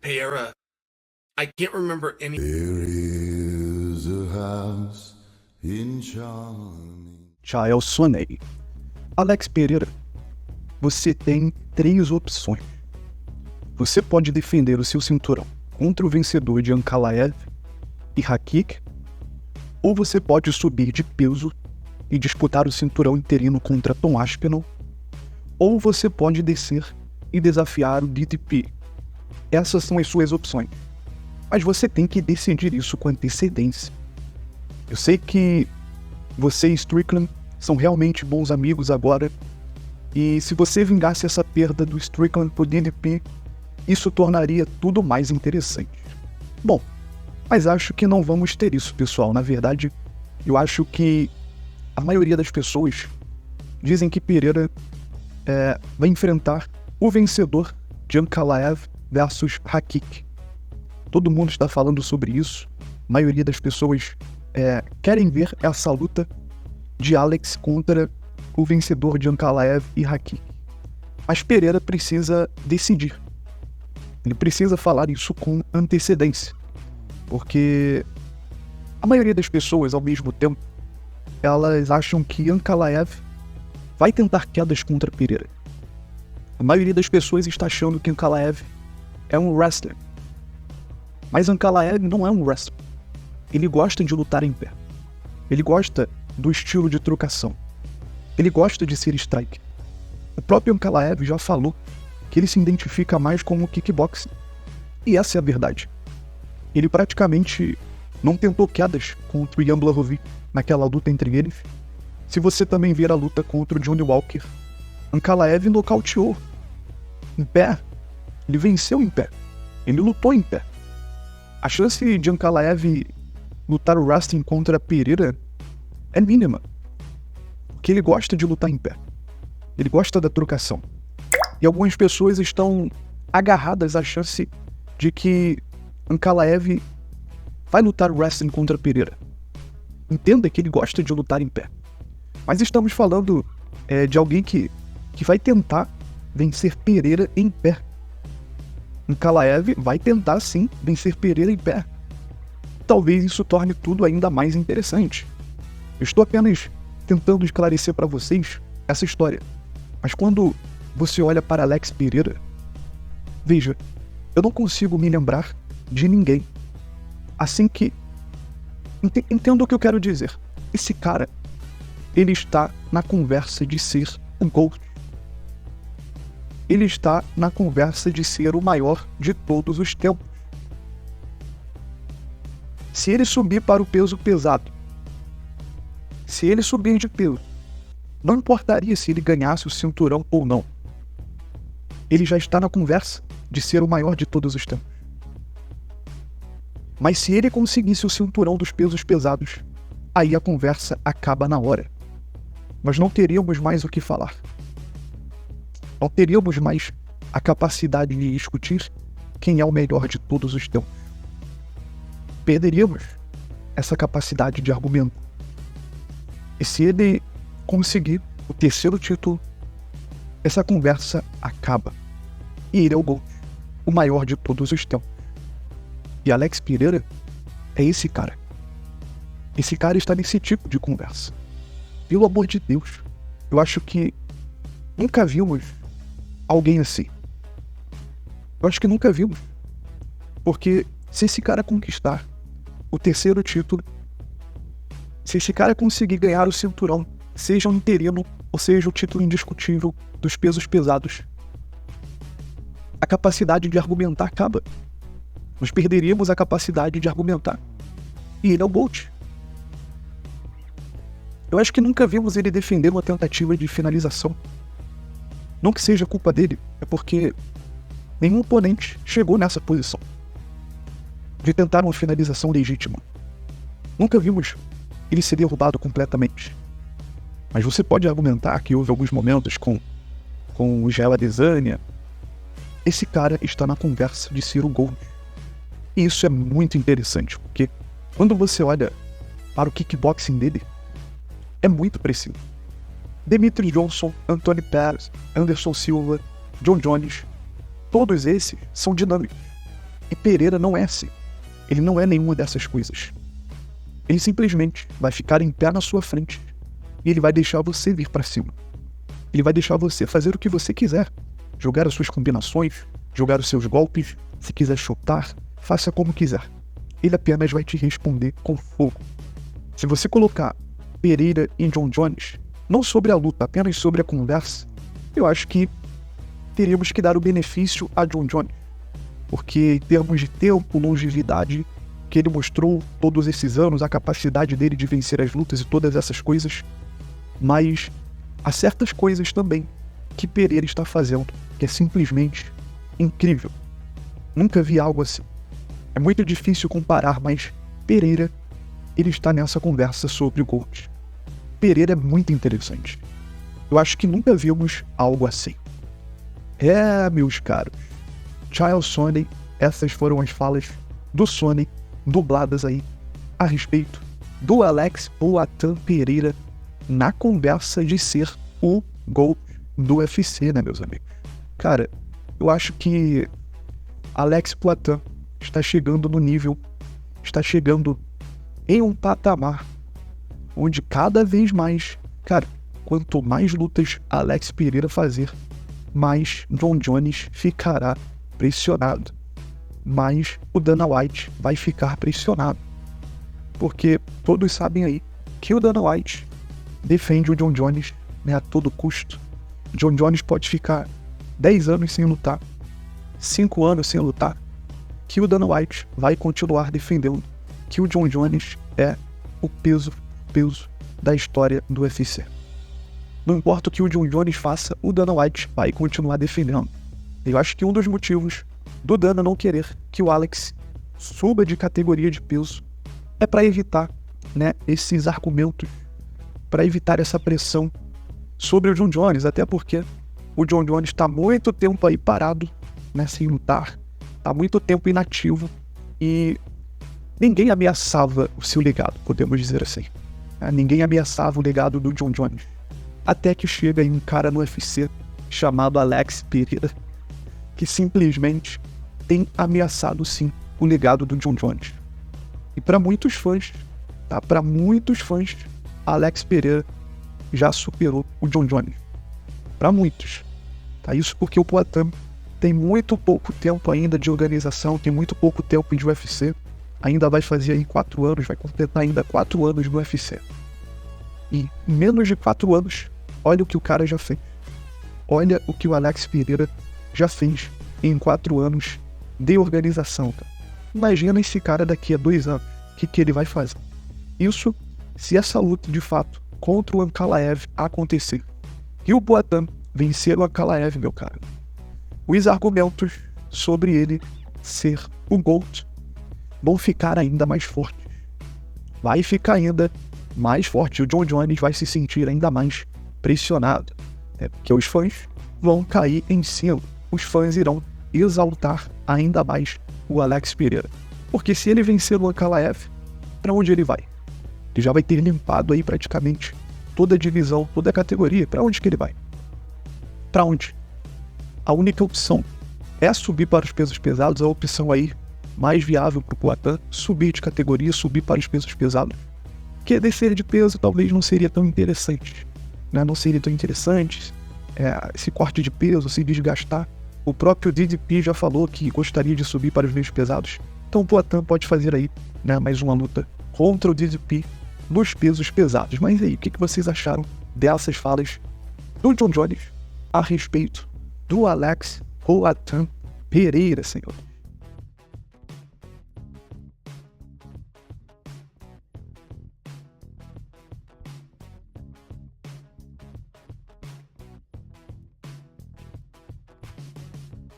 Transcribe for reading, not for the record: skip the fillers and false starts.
Pereira. I can't remember any. There is a house in charming. Chael Sonnen. Alex Pereira, você tem 3 opções. Você pode defender o seu cinturão contra o vencedor de Ankalaev e Rakik, ou você pode subir de peso e disputar o cinturão interino contra Tom Aspinall, ou você pode descer e desafiar o DDP. Essas são as suas opções, mas você tem que decidir isso com antecedência. Eu sei que você e Strickland são realmente bons amigos agora, e se você vingasse essa perda do Strickland pro DDP, isso tornaria tudo mais interessante. Bom, mas acho que não vamos ter isso, pessoal. Na verdade, eu acho que a maioria das pessoas dizem que Pereira vai enfrentar o vencedor de Ankalaev versus Rakik. Todo mundo está falando sobre isso. A maioria das pessoas querem ver essa luta de Alex contra o vencedor de Ankalaev e Rakik. Mas Pereira precisa decidir. Ele precisa falar isso com antecedência. Porque a maioria das pessoas, ao mesmo tempo, elas acham que Ankalaev vai tentar quedas contra Pereira. A maioria das pessoas está achando que Ankalaev é um wrestler. Mas Ankalaev não é um wrestler. Ele gosta de lutar em pé. Ele gosta do estilo de trocação. Ele gosta de ser striker. O próprio Ankalaev já falou que ele se identifica mais como kickboxing. E essa é a verdade. Ele praticamente não tentou quedas contra o Jan Blachowicz naquela luta entre eles. Se você também ver a luta contra o Johnny Walker, Ankalaev nocauteou em pé. Ele venceu em pé. Ele lutou em pé. A chance de Ankalaev lutar o wrestling contra Pereira é mínima. Porque ele gosta de lutar em pé. Ele gosta da trocação. E algumas pessoas estão agarradas à chance de que Ankalaev vai lutar wrestling contra Pereira. Entenda que ele gosta de lutar em pé. Mas estamos falando de alguém que vai tentar vencer Pereira em pé. Ankalaev vai tentar sim vencer Pereira em pé. Talvez isso torne tudo ainda mais interessante. Eu estou apenas tentando esclarecer para vocês essa história. Mas quando você olha para Alex Pereira, veja, eu não consigo me lembrar de ninguém. Assim que... Entendo o que eu quero dizer. Esse cara, ele está na conversa de ser um GOAT. Ele está na conversa de ser o maior de todos os tempos. Se ele subir para o peso pesado, se ele subir de peso, não importaria se ele ganhasse o cinturão ou não. Ele já está na conversa de ser o maior de todos os tempos. Mas se ele conseguisse o cinturão dos pesos pesados, aí a conversa acaba na hora. Nós não teríamos mais o que falar. Não teríamos mais a capacidade de discutir quem é o melhor de todos os tempos. Perderíamos essa capacidade de argumento. E se ele conseguir o 3º título, essa conversa acaba. E ele é o GOAT, o maior de todos os tempos. E Alex Pereira é esse cara. Esse cara está nesse tipo de conversa. Pelo amor de Deus, eu acho que nunca vimos alguém assim. Eu acho que nunca vimos. Porque se esse cara conquistar o 3º título, se esse cara conseguir ganhar o cinturão, seja um interino ou seja o título indiscutível dos pesos pesados, a capacidade de argumentar acaba. Nós perderíamos a capacidade de argumentar. E ele é o GOAT. Eu acho que nunca vimos ele defender uma tentativa de finalização. Não que seja culpa dele, é porque nenhum oponente chegou nessa posição de tentar uma finalização legítima. Nunca vimos ele ser derrubado completamente. Mas você pode argumentar que houve alguns momentos com o Israel Adesanya. Esse cara está na conversa de ser o GOAT. E isso é muito interessante, porque quando você olha para o kickboxing dele, é muito preciso. Demetrius Johnson, Anthony Pettis, Anderson Silva, John Jones, todos esses são dinâmicos. E Pereira não é assim. Ele não é nenhuma dessas coisas. Ele simplesmente vai ficar em pé na sua frente e ele vai deixar você vir pra cima. Ele vai deixar você fazer o que você quiser. Jogar as suas combinações, jogar os seus golpes, se quiser chutar, faça como quiser. Ele apenas vai te responder com fogo. Se você colocar Pereira e Jon Jones, não sobre a luta, apenas sobre a conversa, eu acho que teríamos que dar o benefício a Jon Jones. Porque em termos de tempo, longevidade, que ele mostrou todos esses anos, a capacidade dele de vencer as lutas e todas essas coisas, mas há certas coisas também que Pereira está fazendo, que é simplesmente incrível. Nunca vi algo assim. É muito difícil comparar, mas Pereira, ele está nessa conversa sobre o GOAT. Pereira é muito interessante. Eu acho que nunca vimos algo assim. Meus caros, Chael Sonnen, essas foram as falas do Sonnen, dubladas aí, a respeito do Alex Poatan Pereira na conversa de ser o GOAT do UFC, né, meus amigos? Cara, eu acho que Alex Poatan está chegando no nível, está chegando em um patamar onde cada vez mais, cara, quanto mais lutas Alex Pereira fazer, mais Jon Jones ficará pressionado. Mais o Dana White vai ficar pressionado. Porque todos sabem aí que o Dana White defende o Jon Jones, né, a todo custo. Jon Jones pode ficar 10 anos sem lutar, 5 anos sem lutar, que o Dana White vai continuar defendendo que o Jon Jones é o peso da história do UFC. Não importa o que o Jon Jones faça, o Dana White vai continuar defendendo. Eu acho que um dos motivos do Dana não querer que o Alex suba de categoria de peso é para evitar, né, esses argumentos, para evitar essa pressão sobre o Jon Jones, até porque o Jon Jones está muito tempo aí parado, né, sem lutar, está muito tempo inativo e ninguém ameaçava o seu legado, podemos dizer assim. Ninguém ameaçava o legado do Jon Jones. Até que chega aí um cara no UFC chamado Alex Pereira, que simplesmente tem ameaçado sim o legado do Jon Jones. E para muitos fãs, tá? Para muitos fãs, Alex Pereira já superou o Jon Jones. Para muitos. Tá? Isso porque o Poatan tem muito pouco tempo ainda de organização, tem muito pouco tempo de UFC. Ainda vai fazer aí 4 anos, vai completar ainda 4 anos no UFC. E em menos de 4 anos, olha o que o cara já fez. Olha o que o Alex Pereira já fez em 4 anos de organização, cara. Imagina esse cara daqui a 2 anos, o que ele vai fazer? Isso se essa luta de fato contra o Ankalaev acontecer. E o Poatan vencer o Ankalaev, meu cara. Os argumentos sobre ele ser o GOAT vão ficar ainda mais fortes. Vai ficar ainda mais forte. O Jon Jones vai se sentir ainda mais pressionado. Porque os fãs vão cair em cima. Os fãs irão exaltar ainda mais o Alex Pereira. Porque se ele vencer o Ankalaev, para onde ele vai? Ele já vai ter limpado aí praticamente toda a divisão, toda a categoria. Para onde que ele vai? Para onde? A única opção é subir para os pesos pesados, a opção aí mais viável para o Poatan, subir de categoria, subir para os pesos pesados. Porque descer de peso talvez não seria tão interessante, né? Não seria tão interessante esse corte de peso, se desgastar. O próprio DDP já falou que gostaria de subir para os pesos pesados. Então o Poatan pode fazer aí, né, mais uma luta contra o DDP nos pesos pesados. Mas aí, o que vocês acharam dessas falas do Jon Jones a respeito do Alex Poatan Pereira, senhor?